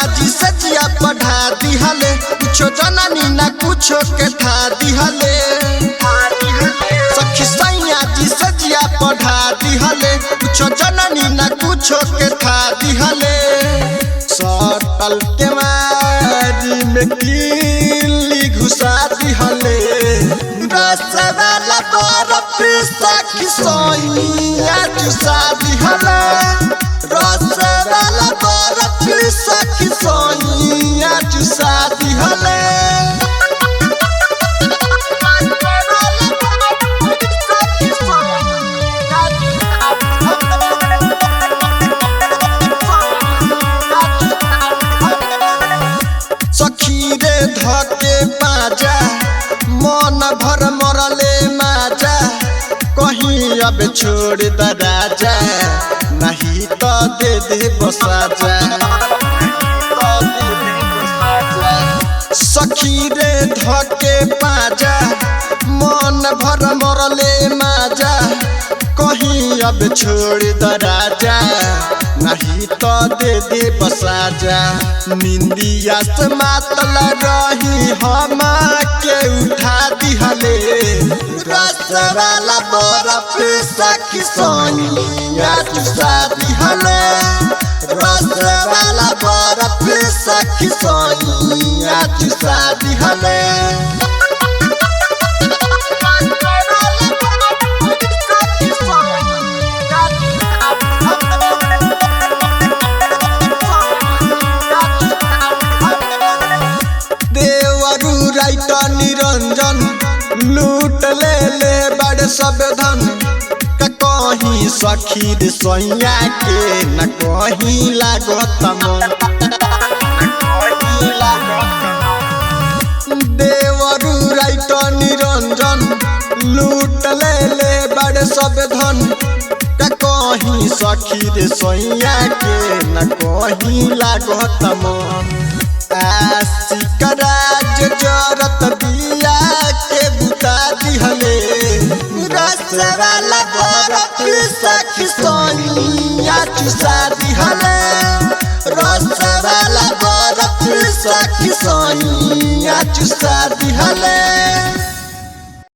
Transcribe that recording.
पढ़ा दिहले कुछो जननी ना कुछो के था दिहले सखी सैया जी सजिया पढ़ा दिहले कुछो जननी ना कुछो के था दिहले सटल के मारी में कीली घुसा दिहले रस वाला बर्फ सखी सैया चुसा दिहले रस वाला बर्फ सखी सैया चुसा दिहले सखी रे धके बाजा मन भर मरले माजा कहीं अब छोड़ द राजा नहीं तो दे दे बसाजा सखी रे धके बाजा मन भर मरले माजा कहीं अब छोड़ द राजा नहीं तो दे दे बसाजा निंदिया से मातल रही हम के उठा दिहले रस वाला बर्फ सखी सैया चुसा दिहले रस वाला बर्फ सखी सैया चुसा दिहले निरंजन लूट ले ले बड़ सब धन कहीं सखी रे सैया के न कहीं लागत मन देवरू राइट निरंजन लूट ले ले बड़ सब धन कहीं सखी रे सैया के न कहीं लागत मन आशिक राज जरत दिया के बुता दिहले रस वाला बर्फ सखी सैया चुसा दिहले रस वाला बर्फ सखी सैया चुसा दिहले।